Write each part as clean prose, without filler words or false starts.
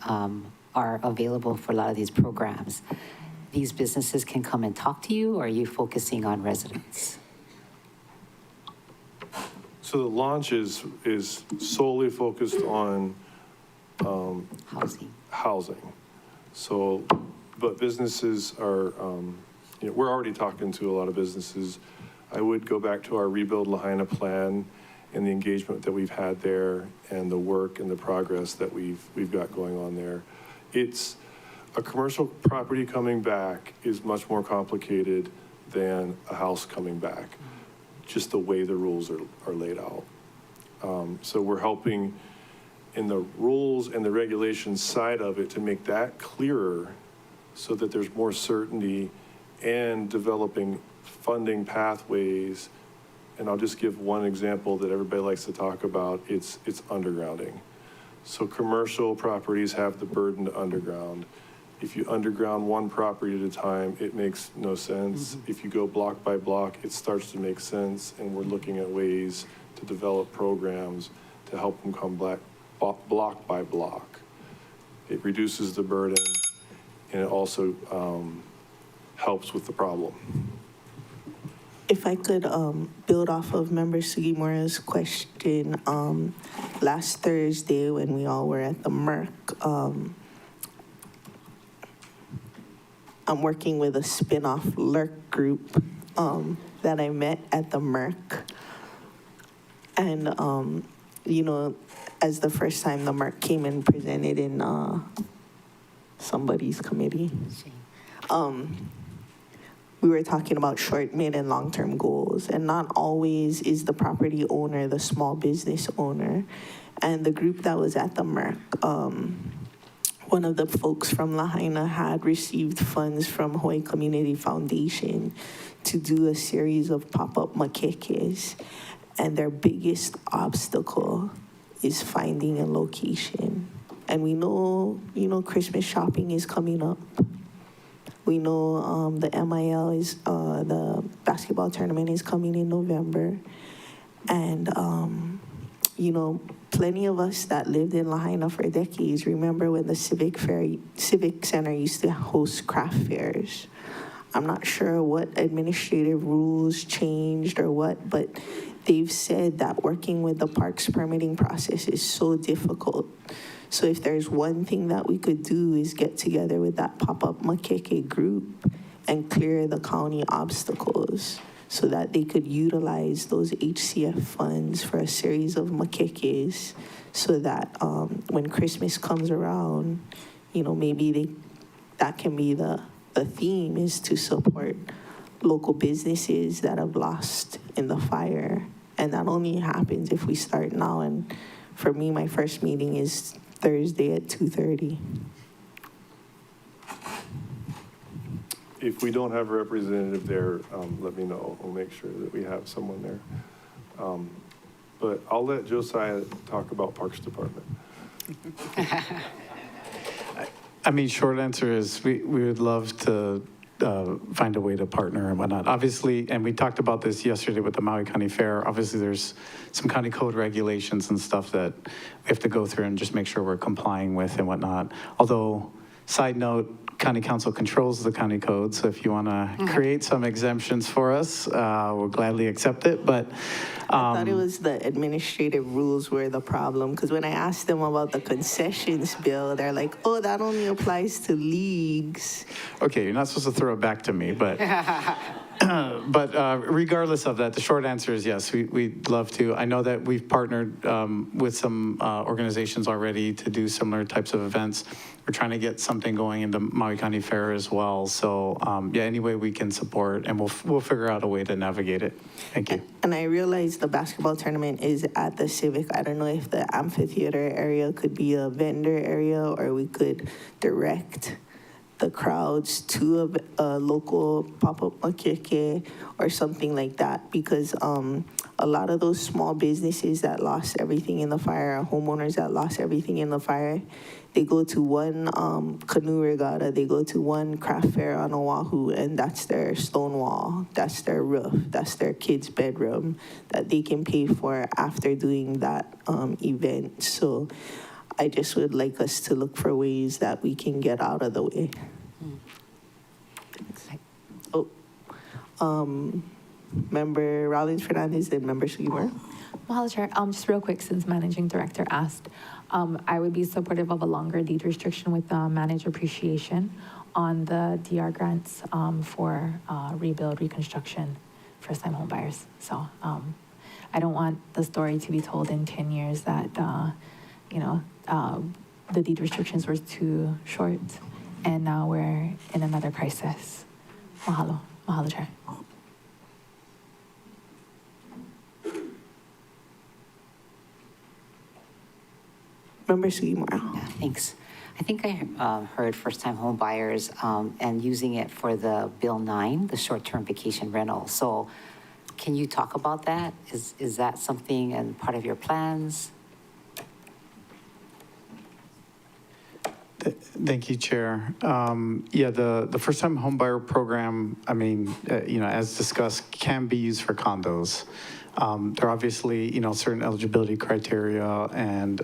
are available for a lot of these programs, these businesses can come and talk to you, or are you focusing on residents? So the launch is solely focused on Housing. So, but businesses are, we're already talking to a lot of businesses. I would go back to our Rebuild Lahaina plan and the engagement that we've had there and the work and the progress that we've got going on there. It's a commercial property coming back is much more complicated than a house coming back, just the way the rules are laid out. So we're helping in the rules and the regulations side of it to make that clearer so that there's more certainty and developing funding pathways. And I'll just give one example that everybody likes to talk about. It's undergrounding. So commercial properties have the burden to underground. If you underground one property at a time, it makes no sense. Mm-hmm. If you go block by block, it starts to make sense. And we're looking at ways to develop programs to help them come back block by block. It reduces the burden, and it also helps with the problem. If I could build off of Member Sugimura's question, last Thursday when we all were at the Merc, I'm working with a spin-off LERC group that I met at the Merc. And, as the first time the Merc came and presented in somebody's committee, we were talking about short, mid, and long-term goals. And not always is the property owner the small business owner. And the group that was at the Merc, one of the folks from Lahaina had received funds from Hawaii Community Foundation to do a series of pop-up makekes. And their biggest obstacle is finding a location. And we know, Christmas shopping is coming up. We know the MIL is, the basketball tournament is coming in November. And, plenty of us that lived in Lahaina for decades remember when the Civic Center used to host craft fairs. I'm not sure what administrative rules changed or what, but they've said that working with the parks permitting process is so difficult. So if there's one thing that we could do is get together with that pop-up makeke group and clear the county obstacles so that they could utilize those HCF funds for a series of makekes so that when Christmas comes around, maybe that can be the theme is to support local businesses that have lost in the fire. And that only happens if we start now. And for me, my first meeting is Thursday at 2:30. If we don't have a representative there, let me know. We'll make sure that we have someone there. But I'll let Josiah talk about Parks Department. Short answer is we would love to find a way to partner and whatnot. Obviously, and we talked about this yesterday with the Maui County Fair, obviously there's some county code regulations and stuff that we have to go through and just make sure we're complying with and whatnot. Although, side note, County Council controls the county code, so if you want to create some exemptions for us, we'll gladly accept it. But I thought it was the administrative rules were the problem, because when I asked them about the concessions bill, they're like, oh, that only applies to leagues. Okay, you're not supposed to throw it back to me, but regardless of that, the short answer is yes, we'd love to. I know that we've partnered with some organizations already to do similar types of events. We're trying to get something going into Maui County Fair as well. So any way we can support, and we'll figure out a way to navigate it. Thank you. And I realize the basketball tournament is at the Civic. I don't know if the amphitheater area could be a vendor area, or we could direct the crowds to a local pop-up makeke or something like that, because a lot of those small businesses that lost everything in the fire, homeowners that lost everything in the fire, they go to one canoe regatta, they go to one craft fair on Oahu, and that's their stone wall, that's their roof, that's their kid's bedroom that they can pay for after doing that event. So I just would like us to look for ways that we can get out of the way. Oh, Member Rollins Fernandez and Member Seymour. Mahalo, Chair. Just real quick, since Managing Director asked, I would be supportive of a longer deed restriction with manager appreciation on the DR grants for rebuild, reconstruction, first-time home buyers. So I don't want the story to be told in 10 years that, the deed restrictions were too short, and now we're in another crisis. Mahalo. Mahalo, Chair. Member Seymour. Yeah, thanks. I think I heard first-time home buyers and using it for the Bill 9, the short-term vacation rental. So can you talk about that? Is that something and part of your plans? Thank you, Chair. Yeah, the first-time homebuyer program, I mean, as discussed, can be used for condos. There are obviously, certain eligibility criteria and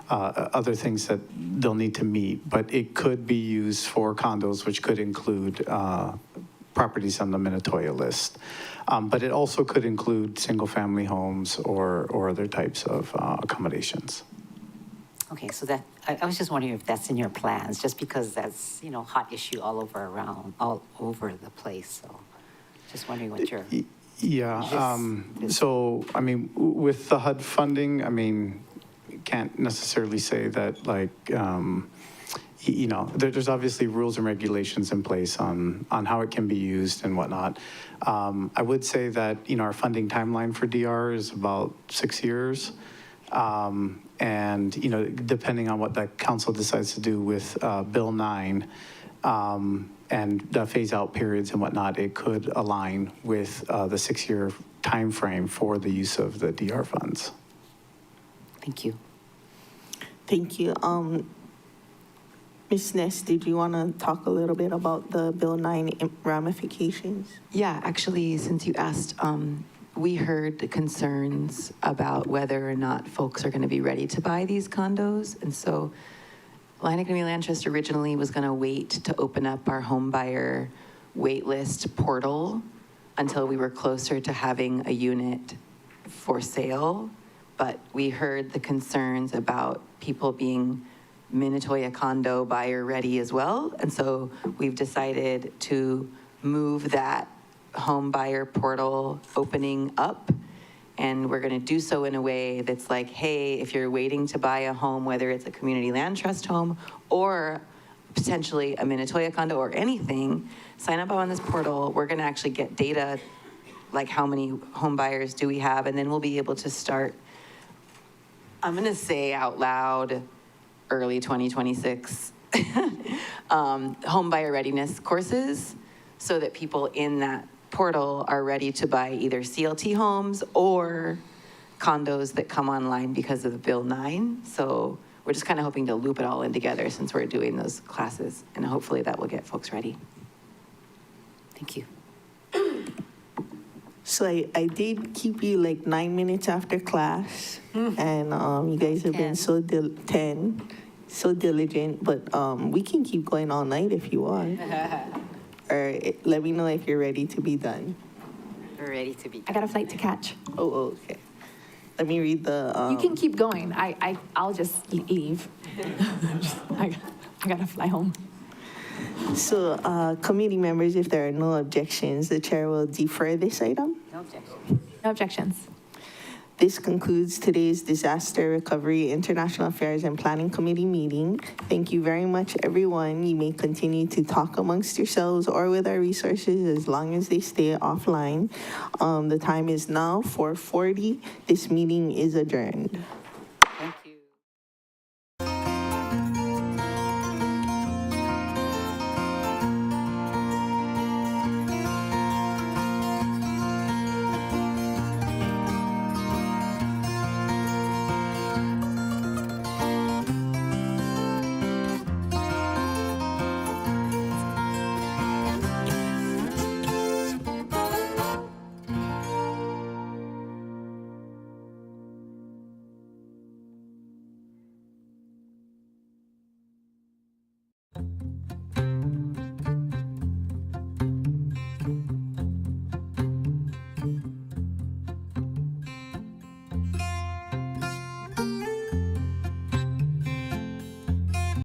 other things that they'll need to meet, but it could be used for condos, which could include properties on the Minatoya list. But it also could include single-family homes or other types of accommodations. Okay, so that, I was just wondering if that's in your plans, just because that's, hot issue all over the place. So just wondering what your, Yeah, so, I mean, with the HUD funding, I mean, can't necessarily say that, there's obviously rules and regulations in place on how it can be used and whatnot. I would say that, our funding timeline for DR is about 6 years. And, depending on what that council decides to do with Bill 9, and the phase-out periods and whatnot, it could align with the 6-year timeframe for the use of the DR funds. thank you. Thank you. Ms. Ness, did you want to talk a little bit about the Bill 9 ramifications? Yeah, actually, since you asked, we heard the concerns about whether or not folks are going to be ready to buy these condos. And so Lahaina Community Land Trust originally was going to wait to open up our home buyer waitlist portal until we were closer to having a unit for sale. But we heard the concerns about people being Minatoya condo buyer ready as well. And so we've decided to move that home buyer portal opening up. And we're going to do so in a way that's like, hey, if you're waiting to buy a home, whether it's a community land trust home or potentially a Minatoya condo or anything, sign up on this portal. We're going to actually get data, like how many home buyers do we have, and then we'll be able to start, I'm going to say out loud, early 2026, home buyer readiness courses so that people in that portal are ready to buy either CLT homes or condos that come online because of Bill 9. So we're just kind of hoping to loop it all in together since we're doing those classes, and hopefully that will get folks ready. Thank you. So I did keep you like 9 minutes after class, and you guys have been 10, so diligent, but we can keep going all night if you want. Or let me know if you're ready to be done. We're ready to be. I got a flight to catch. Oh, okay. Let me read the. You can keep going. I'll just leave. I gotta fly home. So, committee members, if there are no objections, the chair will defer this item. No objection. No objections. This concludes today's Disaster Recovery, International Affairs, and Planning Committee meeting. Thank you very much, everyone. You may continue to talk amongst yourselves or with our resources as long as they stay offline. The time is now 4:40. This meeting is adjourned.